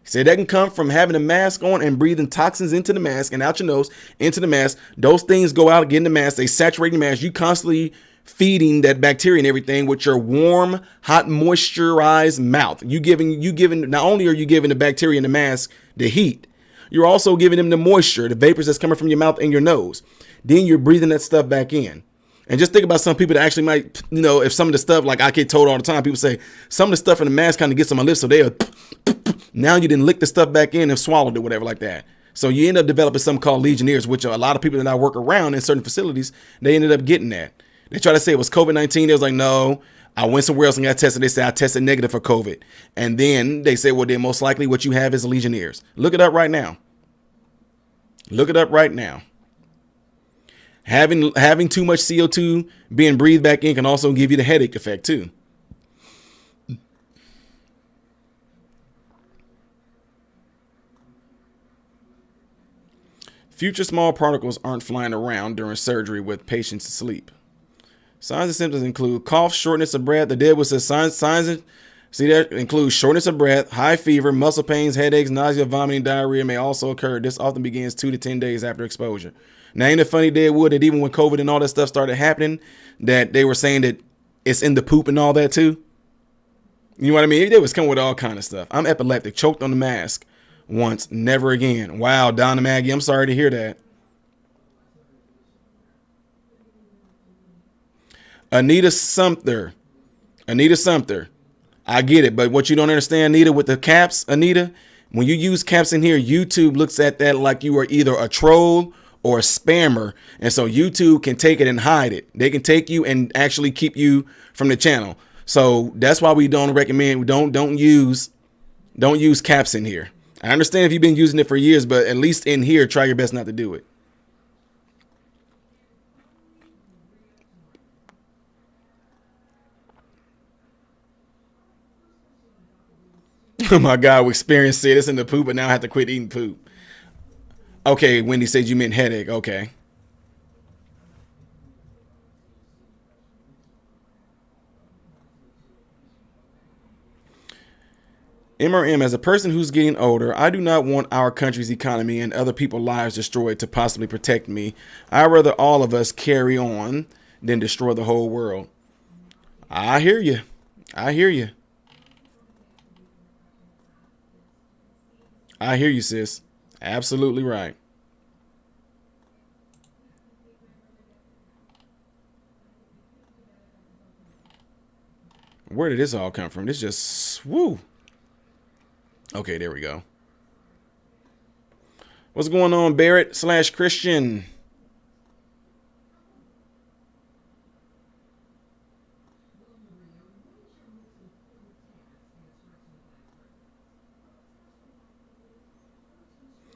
He said that can come from having a mask on and breathing toxins into the mask and out your nose into the mask. Those things go out, get in the mask. They saturate the mask. You constantly feeding that bacteria and everything with your warm, hot, moisturized mouth. You giving. Not only are you giving the bacteria in the mask the heat, you're also giving them the moisture, the vapors that's coming from your mouth and your nose. Then you're breathing that stuff back in. And just think about some people that actually might, if some of the stuff, like I get told all the time, people say some of the stuff in the mask kind of gets on my lips, so they'll. Now you didn't lick the stuff back in and swallowed it, whatever like that. So you end up developing something called Legionnaires, which a lot of people that I work around in certain facilities, they ended up getting that. They try to say it was COVID-19. They was like, no, I went somewhere else and got tested. They said I tested negative for COVID. And then they say, well, then most likely what you have is Legionnaires. Look it up right now. Having too much CO2 being breathed back in can also give you the headache effect too. Future small particles aren't flying around during surgery with patients asleep. Signs and symptoms include cough, shortness of breath. The Deadwood says signs and see that includes shortness of breath, high fever, muscle pains, headaches, nausea, vomiting, diarrhea may also occur. This often begins 2 to 10 days after exposure. Now, ain't it funny, Deadwood, that even when COVID and all that stuff started happening, that they were saying that it's in the poop and all that too? You know what I mean? It was coming with all kind of stuff. I'm epileptic, choked on the mask once, never again. Wow, Donna Maggie, I'm sorry to hear that. Anita Sumter. I get it, but what you don't understand, Anita, with the caps, Anita, when you use caps in here, YouTube looks at that like you are either a troll or a spammer. And so YouTube can take it and hide it. They can take you and actually keep you from the channel. So that's why we don't recommend, we don't use caps in here. I understand if you've been using it for years, but at least in here, try your best not to do it. Oh my God, we experienced this in the poop, but now I have to quit eating poop. Okay, Wendy said you meant headache. Okay. MRM, as a person who's getting older, I do not want our country's economy and other people's lives destroyed to possibly protect me. I'd rather all of us carry on than destroy the whole world. I hear you. I hear you. I hear you, sis. Absolutely right. Where did this all come from? This just, woo. Okay, there we go. What's going on, Barrett/Christian?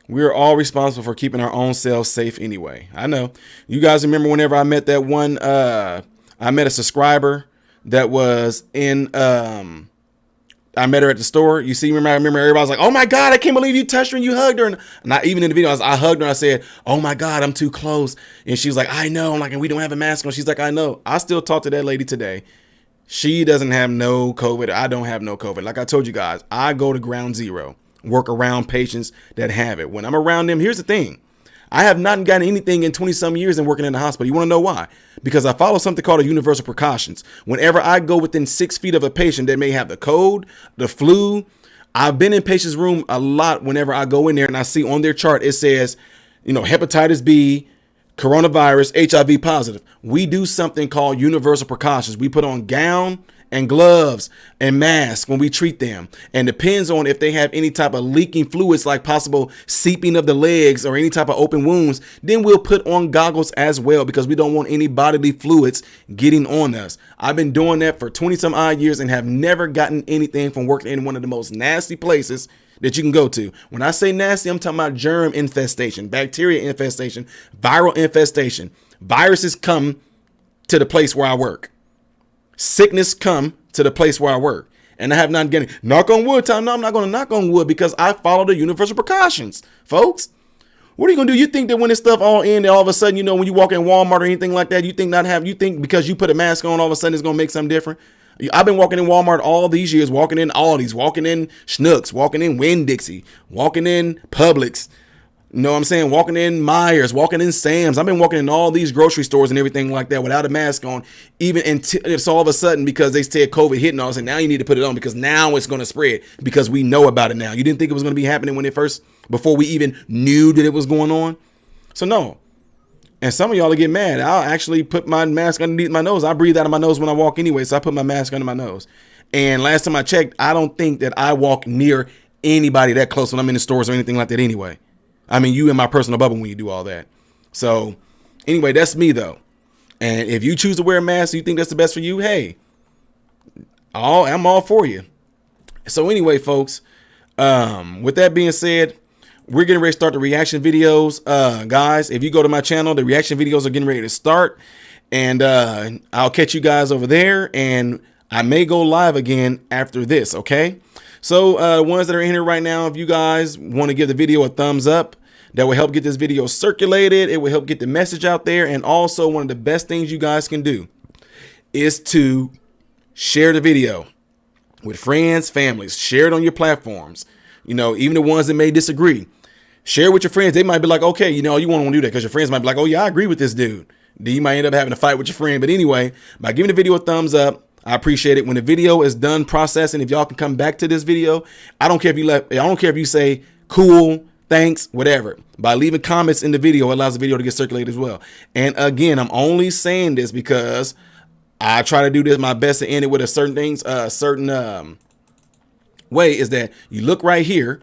We're all responsible for keeping our own selves safe anyway. I know. You guys remember whenever I met that one, I met a subscriber that was in, I met her at the store. You see, I remember everybody was like, oh my God, I can't believe you touched her and you hugged her. And not even in the video, I hugged her and I said, oh my God, I'm too close. And she was like, I know. I'm like, and we don't have a mask on. She's like, I know. I still talk to that lady today. She doesn't have no COVID. I don't have no COVID. Like I told you guys, I go to ground zero, work around patients that have it. When I'm around them, here's the thing. I have not gotten anything in 20 some years and working in the hospital. You want to know why? Because I follow something called a universal precautions. Whenever I go within 6 feet of a patient that may have the cold, the flu, I've been in patients' room a lot. Whenever I go in there and I see on their chart, it says, hepatitis B, coronavirus, HIV positive. We do something called universal precautions. We put on gown and gloves and masks when we treat them. And depends on if they have any type of leaking fluids, like possible seeping of the legs or any type of open wounds, then we'll put on goggles as well, because we don't want any bodily fluids getting on us. I've been doing that for 20 some odd years and have never gotten anything from working in one of the most nasty places that you can go to. When I say nasty, I'm talking about germ infestation, bacteria infestation, viral infestation. Viruses come to the place where I work. Sickness come to the place where I work. And I have not getting, knock on wood time. No, I'm not going to knock on wood, because I follow the universal precautions, folks. What are you going to do? You think that when this stuff all in, all of a sudden, when you walk in Walmart or anything like that, you think because you put a mask on, all of a sudden it's going to make something different? I've been walking in Walmart all these years, walking in Aldi's, walking in Schnucks, walking in Winn-Dixie, walking in Publix. You know what I'm saying? Walking in Myers, walking in Sam's. I've been walking in all these grocery stores and everything like that without a mask on, even until it's all of a sudden, because they said COVID hitting us, and now you need to put it on because now it's going to spread, because we know about it now. You didn't think it was going to be happening before we even knew that it was going on. So no. And some of y'all will get mad. I'll actually put my mask underneath my nose. I breathe out of my nose when I walk anyway, so I put my mask under my nose. And last time I checked, I don't think that I walk near anybody that close when I'm in the stores or anything like that anyway. I mean, you in my personal bubble when you do all that. So anyway, that's me though. And if you choose to wear a mask, you think that's the best for you, hey, I'm all for you. So anyway, folks, with that being said, we're getting ready to start the reaction videos. Guys, if you go to my channel, the reaction videos are getting ready to start. And I'll catch you guys over there. And I may go live again after this, okay? So ones that are in here right now, if you guys want to give the video a thumbs up, that will help get this video circulated. It will help get the message out there. And also, one of the best things you guys can do is to share the video with friends, families. Share it on your platforms. You know, even the ones that may disagree. Share with your friends. They might be like, okay, you know, you won't want to do that because your friends might be like, oh yeah, I agree with this dude. Then you might end up having a fight with your friend. But anyway, by giving the video a thumbs up, I appreciate it. When the video is done processing, if y'all can come back to this video, I don't care if you say cool, thanks, whatever. By leaving comments in the video, it allows the video to get circulated as well. And again, I'm only saying this because I try to do this my best to end it with a certain way, is that you look right here.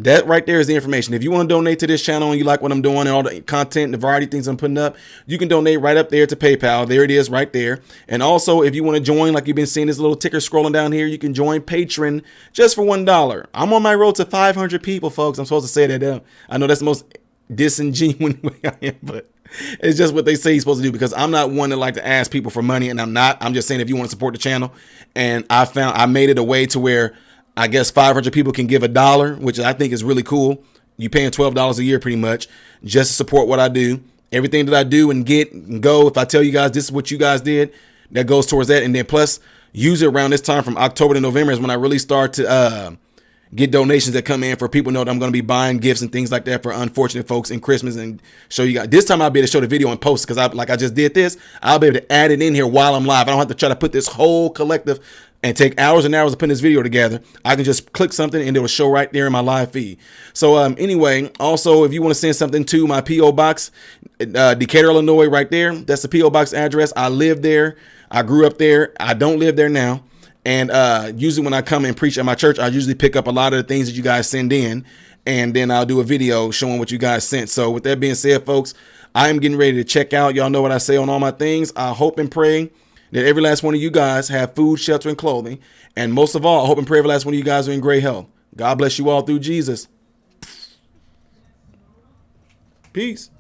That right there is the information. If you want to donate to this channel and you like what I'm doing and all the content and the variety of things I'm putting up, you can donate right up there to PayPal. There it is right there. And also, if you want to join, like you've been seeing this little ticker scrolling down here, you can join Patreon just for $1. I'm on my road to 500 people, folks. I'm supposed to say that. I know that's the most disingenuous way I am, but it's just what they say you're supposed to do, because I'm not one that like to ask people for money, and I'm not. I'm just saying if you want to support the channel. And I made it a way to where I guess 500 people can give $1, which I think is really cool. You paying $12 a year pretty much just to support what I do. Everything that I do and get and go, if I tell you guys this is what you guys did, that goes towards that. And then plus use it around this time from October to November is when I really start to get donations that come in for people know that I'm going to be buying gifts and things like that for unfortunate folks in Christmas, and show you guys. This time I'll be able to show the video and post, because I just did this. I'll be able to add it in here while I'm live. I don't have to try to put this whole collective and take hours and hours to put this video together. I can just click something and it will show right there in my live feed. So anyway, also, if you want to send something to my P.O Box, Decatur, Illinois, right there. That's the P.O Box address. I live there. I grew up there. I don't live there now. And usually when I come and preach at my church, I usually pick up a lot of the things that you guys send in, and then I'll do a video showing what you guys sent. So with that being said, folks, I am getting ready to check out. Y'all know what I say on all my things. I hope and pray that every last one of you guys have food, shelter, and clothing. And most of all, I hope and pray every last one of you guys are in great health. God bless you all through Jesus. Peace.